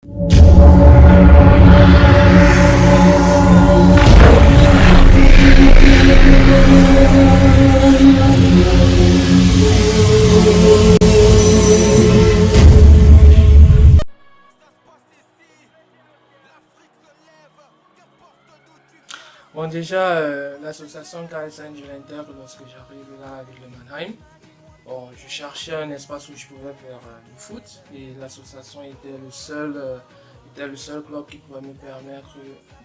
Bon, déjà, l'association KSN, je l'intègre lorsque j'arrive là à Ville de Mannheim. Bon, je cherchais un espace où je pouvais faire du foot et l'association était le seul club qui pouvait me permettre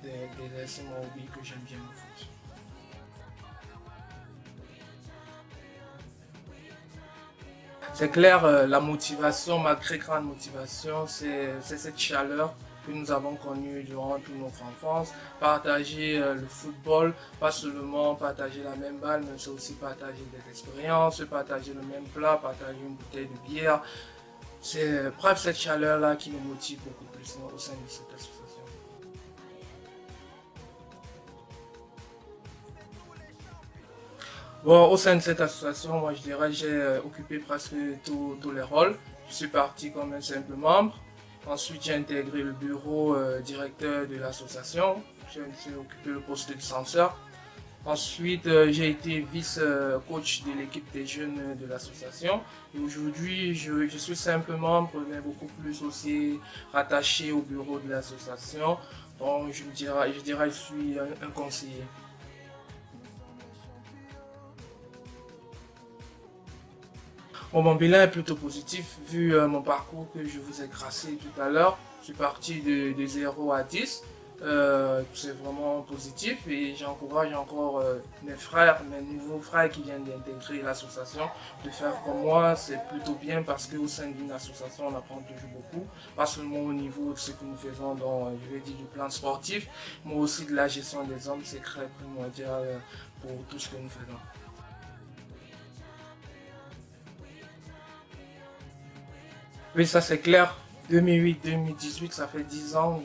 d'exercer mon hobby que j'aime bien le foot. C'est clair, la motivation, ma très grande motivation, c'est cette chaleur que nous avons connue durant toute notre enfance. Partager le football, pas seulement partager la même balle, mais c'est aussi partager des expériences, partager le même plat, partager une bouteille de bière. C'est bref cette chaleur-là qui nous motive beaucoup plus au sein de cette association. Bon, au sein de cette association, moi je dirais j'ai occupé presque tous les rôles. Je suis parti comme un simple membre. Ensuite, j'ai intégré le bureau directeur de l'association. J'ai occupé le poste de censeur. Ensuite, j'ai été vice-coach de l'équipe des jeunes de l'association. Et aujourd'hui, je suis simple membre, mais beaucoup plus aussi rattaché au bureau de l'association. Donc, je dirais que je suis un conseiller. Bon, mon bilan est plutôt positif vu mon parcours que je vous ai tracé tout à l'heure. Je suis parti de 0 à 10. C'est vraiment positif et j'encourage encore mes frères, mes nouveaux frères qui viennent d'intégrer l'association de faire comme moi. C'est plutôt bien parce qu'au sein d'une association, on apprend toujours beaucoup, pas seulement au niveau de ce que nous faisons dans, je vais dire, du plan sportif, mais aussi de la gestion des hommes. C'est très primordial pour tout ce que nous faisons. Oui, ça c'est clair. 2008-2018, ça fait 10 ans.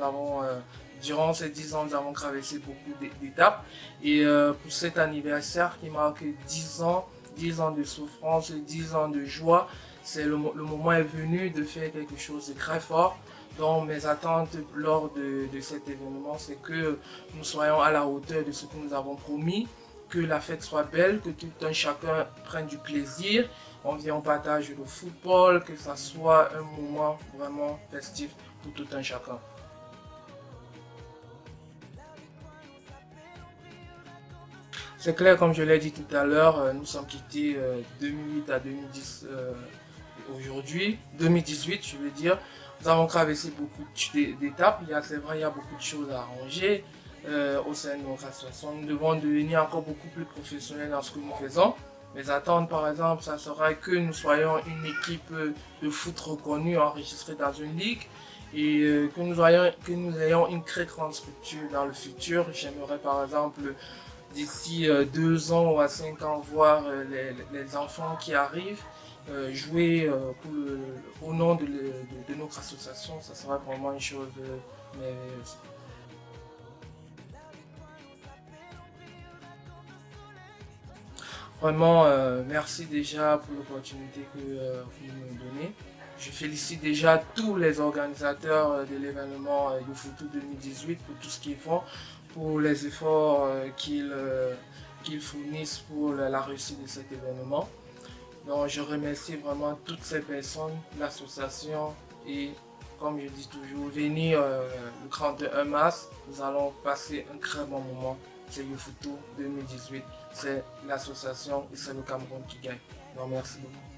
Durant ces 10 ans, nous avons traversé beaucoup d'étapes. Et pour cet anniversaire qui marque 10 ans de souffrance, 10 ans de joie, le moment est venu de faire quelque chose de très fort. Donc mes attentes lors de cet événement, c'est que nous soyons à la hauteur de ce que nous avons promis, que la fête soit belle, que tout un chacun prenne du plaisir. On vient, on partage le football, que ça soit un moment vraiment festif pour tout un chacun. C'est clair, comme je l'ai dit tout à l'heure, nous sommes quittés 2008 à 2010 aujourd'hui, 2018 je veux dire. Nous avons traversé beaucoup d'étapes, c'est vrai, il y a beaucoup de choses à arranger au sein de notre association. Nous devons devenir encore beaucoup plus professionnels dans ce que nous faisons. Mes attentes, par exemple, ça sera que nous soyons une équipe de foot reconnue, enregistrée dans une ligue et que nous ayons une très grande structure dans le futur. J'aimerais, par exemple, d'ici 2 ans ou à 5 ans, voir les enfants qui arrivent jouer au nom de notre association. Ça sera vraiment une chose merveilleuse. Vraiment, merci déjà pour l'opportunité que vous me donnez. Je félicite déjà tous les organisateurs de l'événement YouFootoo 2018 pour tout ce qu'ils font, pour les efforts qu'ils fournissent pour la réussite de cet événement. Donc, je remercie vraiment toutes ces personnes, l'association et comme je dis toujours, venir le 31 mars, nous allons passer un très bon moment. C'est YouFootoo 2018, c'est l'association et c'est le Cameroun qui gagne. Donc merci beaucoup.